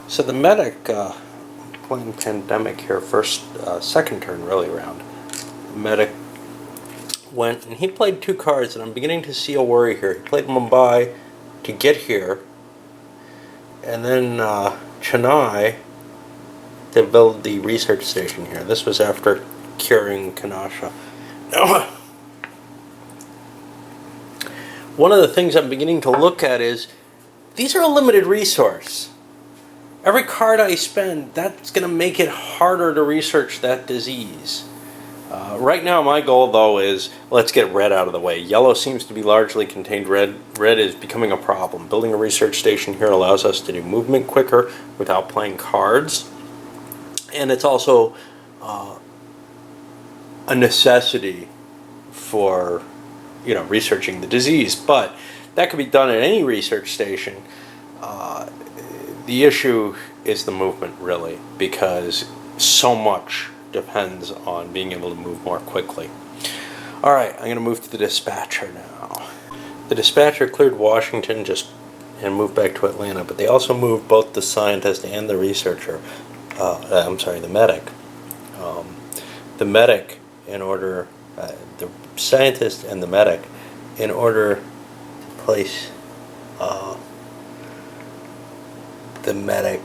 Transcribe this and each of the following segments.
So the medic, playing Pandemic here, second turn really round. The medic went and he played 2 cards, and I'm beginning to see a worry here. He played Mumbai to get here, and then Chennai to build the research station here. This was after curing Kanasha. Now, one of the things I'm beginning to look at is these are a limited resource. Every card I spend, that's going to make it harder to research that disease. Right now, my goal, though, is let's get red out of the way. Yellow seems to be largely contained. Red is becoming a problem. Building a research station here allows us to do movement quicker without playing cards. And it's also a necessity for, researching the disease. But that could be done at any research station. The issue is the movement, really, because so much depends on being able to move more quickly. All right, I'm going to move to the dispatcher now. The dispatcher cleared Washington and moved back to Atlanta, but they also moved both the scientist and the researcher. The medic. The medic, the scientist and the medic, in order to place the medic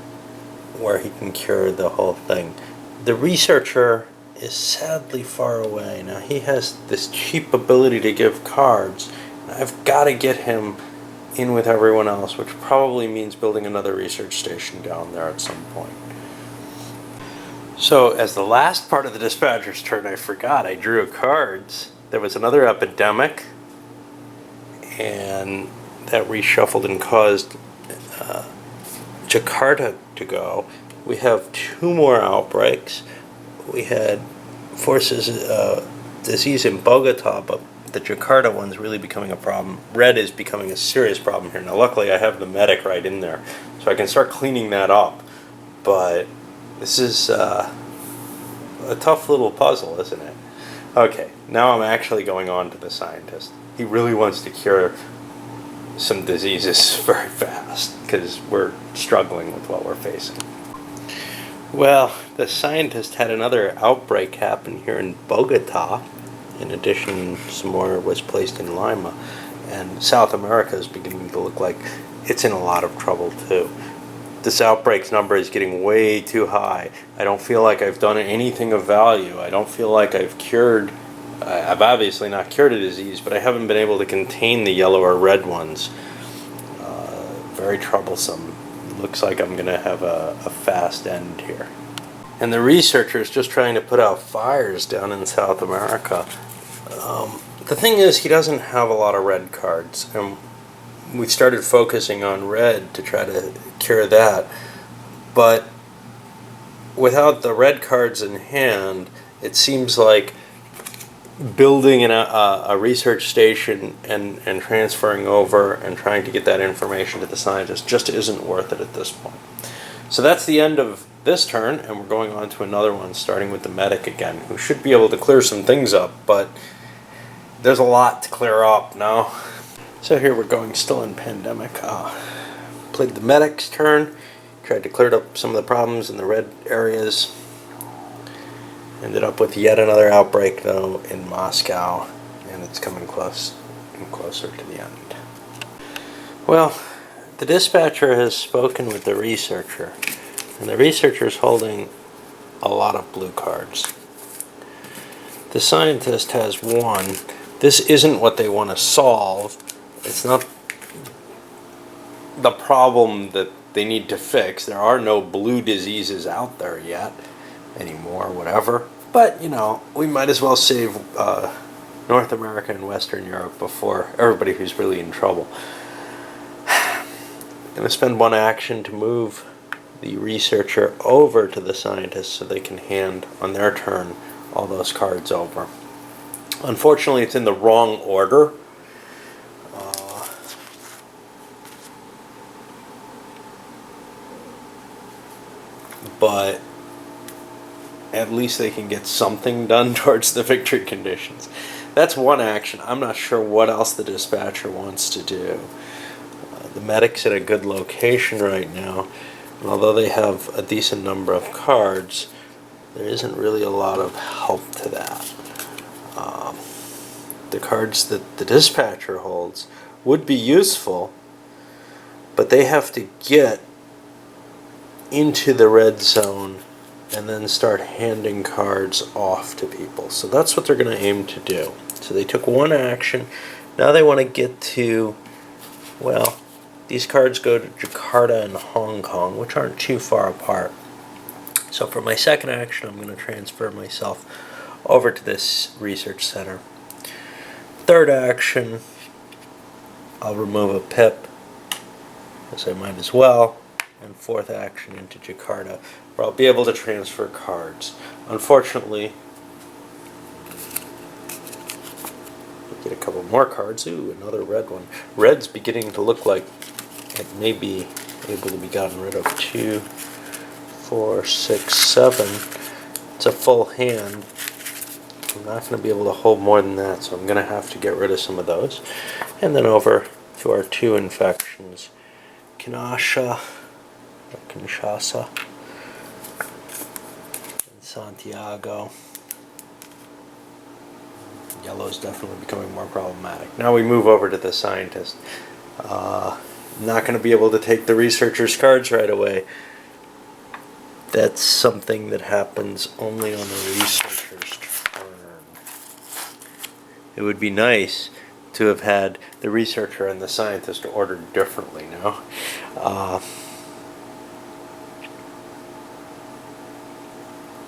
where he can cure the whole thing. The researcher is sadly far away. Now he has this cheap ability to give cards, and I've got to get him in with everyone else, which probably means building another research station down there at some point. So as the last part of the dispatcher's turn, I forgot I drew cards. There was another epidemic, and that reshuffled and caused Jakarta to go. We have 2 more outbreaks. We had disease in Bogota, but the Jakarta one's really becoming a problem. Red is becoming a serious problem here. Now, luckily, I have the medic right in there, so I can start cleaning that up. But this is a tough little puzzle, isn't it? Okay, now I'm actually going on to the scientist. He really wants to cure some diseases very fast because we're struggling with what we're facing. Well, the scientist had another outbreak happen here in Bogota. In addition, some more was placed in Lima, and South America is beginning to look like it's in a lot of trouble too. This outbreak's number is getting way too high. I don't feel like I've done anything of value. I don't feel like I've obviously not cured a disease, but I haven't been able to contain the yellow or red ones. Very troublesome. Looks like I'm going to have a fast end here. And the researcher is just trying to put out fires down in South America. The thing is, he doesn't have a lot of red cards, and we've started focusing on red to try to cure that. But without the red cards in hand, it seems like building a research station and transferring over and trying to get that information to the scientist just isn't worth it at this point. So that's the end of this turn, and we're going on to another one, starting with the medic again, who should be able to clear some things up, but there's a lot to clear up now. So here we're going still in Pandemic. Played the medic's turn, tried to clear up some of the problems in the red areas. Ended up with yet another outbreak, though, in Moscow, and it's coming close and closer to the end. Well, the dispatcher has spoken with the researcher, and the researcher is holding a lot of blue cards. The scientist has 1. This isn't what they want to solve. It's not the problem that they need to fix. There are no blue diseases out there yet. Anymore, whatever. But, we might as well save North America and Western Europe before everybody who's really in trouble. I'm going to spend 1 action to move the researcher over to the scientist so they can hand, on their turn, all those cards over. Unfortunately, it's in the wrong order. But at least they can get something done towards the victory conditions. That's 1 action. I'm not sure what else the dispatcher wants to do. The medic's at a good location right now. And although they have a decent number of cards, there isn't really a lot of help to that. The cards that the dispatcher holds would be useful, but they have to get into the red zone and then start handing cards off to people. So that's what they're going to aim to do. So they took one action. Now they want to get to, well, these cards go to Jakarta and Hong Kong, which aren't too far apart. So for my second action, I'm going to transfer myself over to this research center. Third action, I'll remove a pip, as I might as well. And fourth action into Jakarta, where I'll be able to transfer cards. Unfortunately, we'll get a couple more cards. Ooh, another red one. Red's beginning to look like it may be able to be gotten rid of. 2, 4, 6, 7. It's a full hand. I'm not going to be able to hold more than that, so I'm going to have to get rid of some of those. And then over to our 2 infections. Kinshasa and Santiago. Yellow's definitely becoming more problematic. Now we move over to the scientist. Not going to be able to take the researcher's cards right away. That's something that happens only on the researcher's turn. It would be nice to have had the researcher and the scientist ordered differently now.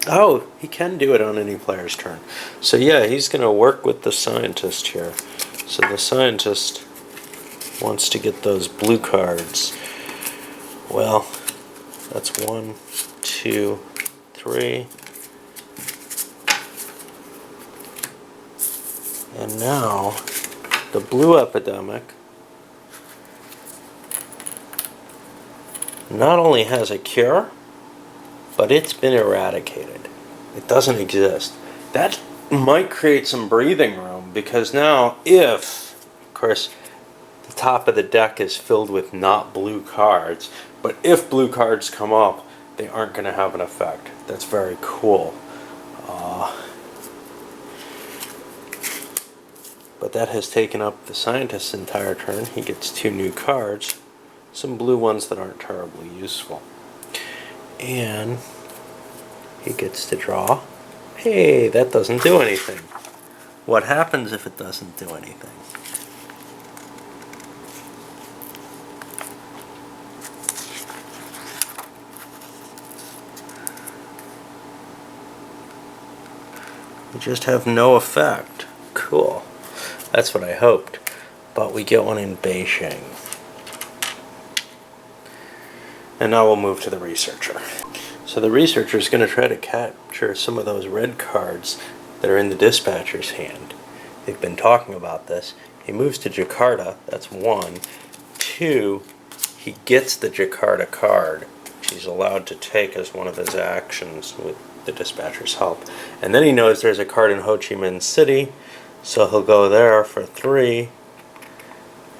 Oh, he can do it on any player's turn. So yeah, he's going to work with the scientist here. So the scientist wants to get those blue cards. Well, that's 1, 2, 3. And now, the blue epidemic not only has a cure, but it's been eradicated. It doesn't exist. That might create some breathing room, because now if, of course, the top of the deck is filled with not blue cards, but if blue cards come up, they aren't going to have an effect. That's very cool. But that has taken up the scientist's entire turn. He gets 2 new cards, some blue ones that aren't terribly useful. And he gets to draw. Hey, that doesn't do anything. What happens if it doesn't do anything? We just have no effect. Cool. That's what I hoped. But we get one in Beijing. And now we'll move to the researcher. So the researcher is going to try to capture some of those red cards that are in the dispatcher's hand. They've been talking about this. He moves to Jakarta. That's 1. 2, he gets the Jakarta card, which he's allowed to take as one of his actions with the dispatcher's help. And then he knows there's a card in Ho Chi Minh City, so he'll go there for 3.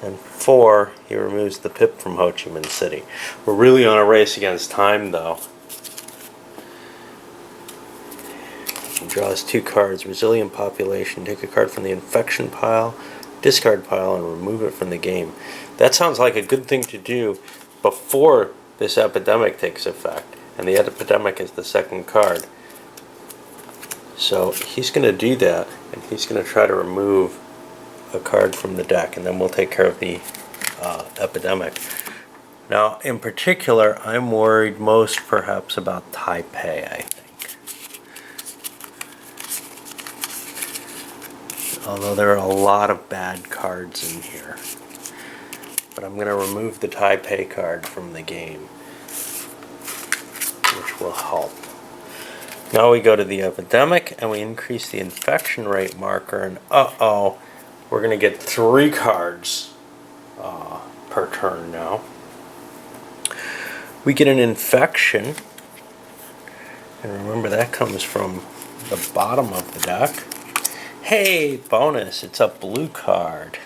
And 4, he removes the pip from Ho Chi Minh City. We're really on a race against time, though. He draws 2 cards. Resilient population. Take a card from the infection pile, discard pile, and remove it from the game. That sounds like a good thing to do before this epidemic takes effect. And the epidemic is the second card. So he's going to do that, and he's going to try to remove a card from the deck, and then we'll take care of the epidemic. Now, in particular, I'm worried most perhaps about Taipei, I think. Although there are a lot of bad cards in here. But I'm going to remove the Taipei card from the game, which will help. Now we go to the epidemic, and we increase the infection rate marker, and uh-oh, we're going to get 3 cards per turn now. We get an infection, and remember that comes from the bottom of the deck. Hey, bonus, it's a blue card.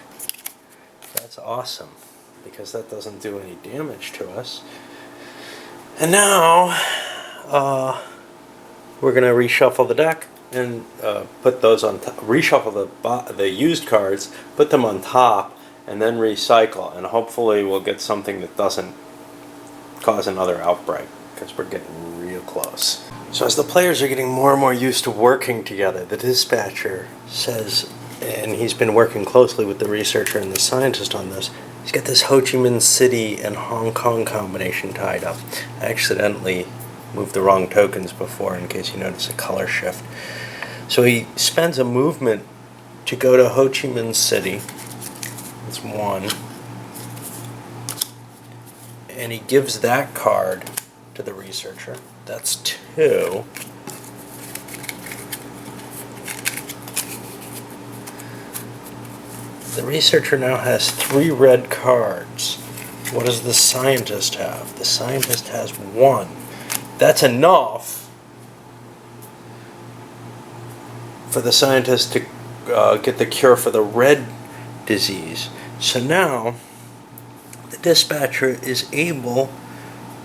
That's awesome, because that doesn't do any damage to us. And now we're going to reshuffle the deck and put those on top, reshuffle the used cards, put them on top, and then recycle. And hopefully we'll get something that doesn't cause another outbreak, because we're getting real close. So as the players are getting more and more used to working together, the dispatcher says, and he's been working closely with the researcher and the scientist on this, he's got this Ho Chi Minh City and Hong Kong combination tied up. I accidentally moved the wrong tokens before, in case you notice a color shift. So he spends a movement to go to Ho Chi Minh City. That's one. And he gives that card to the researcher. That's two. The researcher now has 3 red cards. What does the scientist have? The scientist has 1. That's enough for the scientist to get the cure for the red disease. So now the dispatcher is able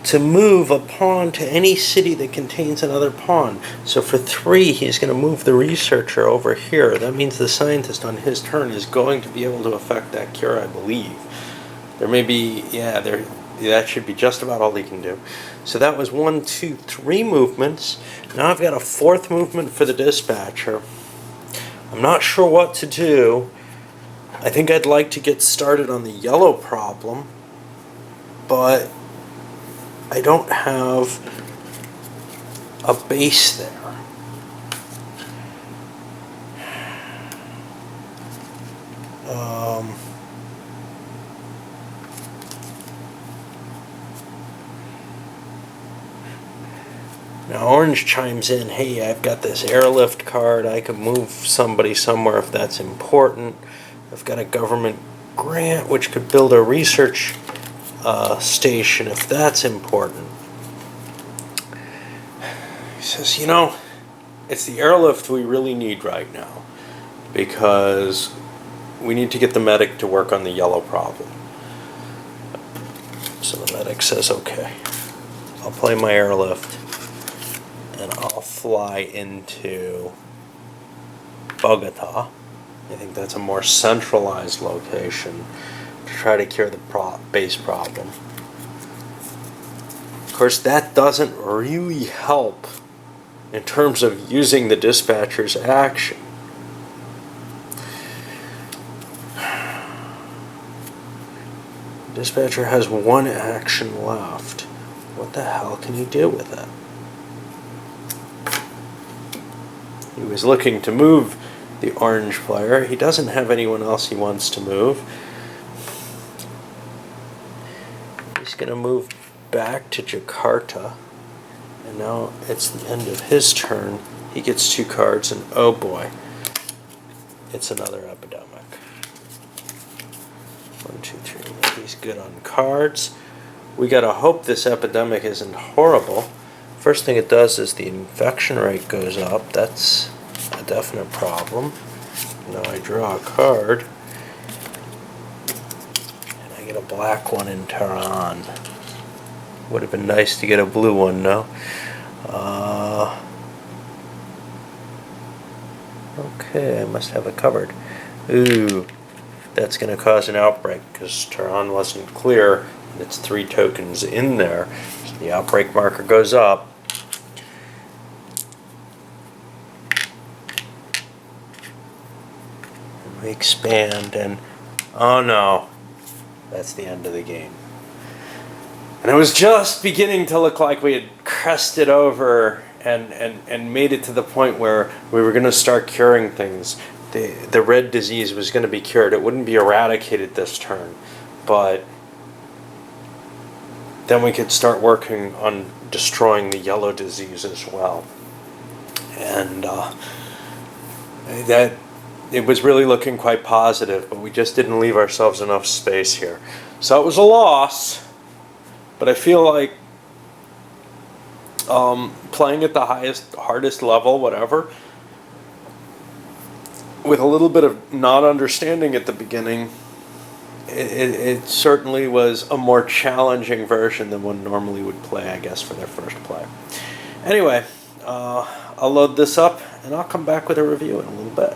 to move a pawn to any city that contains another pawn. So for 3, he's going to move the researcher over here. That means the scientist on his turn is going to be able to affect that cure, I believe. There may be, that should be just about all he can do. So that was 1, 2, 3 movements. Now I've got a 4th movement for the dispatcher. I'm not sure what to do. I think I'd like to get started on the yellow problem, but I don't have a base there. Now orange chimes in, hey, I've got this airlift card, I could move somebody somewhere if that's important. I've got a government grant which could build a research station if that's important. He says, you know, it's the airlift we really need right now, because we need to get the medic to work on the yellow problem. So the medic says, okay, I'll play my airlift and I'll fly into Bogota. I think that's a more centralized location to try to cure the base problem. Of course, that doesn't really help in terms of using the dispatcher's action. The dispatcher has 1 action left. What the hell can he do with it? He was looking to move the orange player. He doesn't have anyone else he wants to move. He's going to move back to Jakarta. And now it's the end of his turn. He gets 2 cards, and oh boy, it's another epidemic. 1, 2, 3. He's good on cards. We gotta hope this epidemic isn't horrible. First thing it does is the infection rate goes up. That's a definite problem. Now I draw a card, and I get a black one in Tehran. Would have been nice to get a blue one, no? Okay, I must have it covered. Ooh, that's going to cause an outbreak because Tehran wasn't clear. And it's 3 tokens in there. So the outbreak marker goes up. And we expand, and oh no, that's the end of the game. And it was just beginning to look like we had crested over and made it to the point where we were going to start curing things. The red disease was going to be cured. It wouldn't be eradicated this turn, but then we could start working on destroying the yellow disease as well. And that it was really looking quite positive, but we just didn't leave ourselves enough space here. So it was a loss. But I feel like playing at the hardest level, whatever, with a little bit of not understanding at the beginning, it certainly was a more challenging version than one normally would play, I guess, for their first play. Anyway, I'll load this up and I'll come back with a review in a little bit.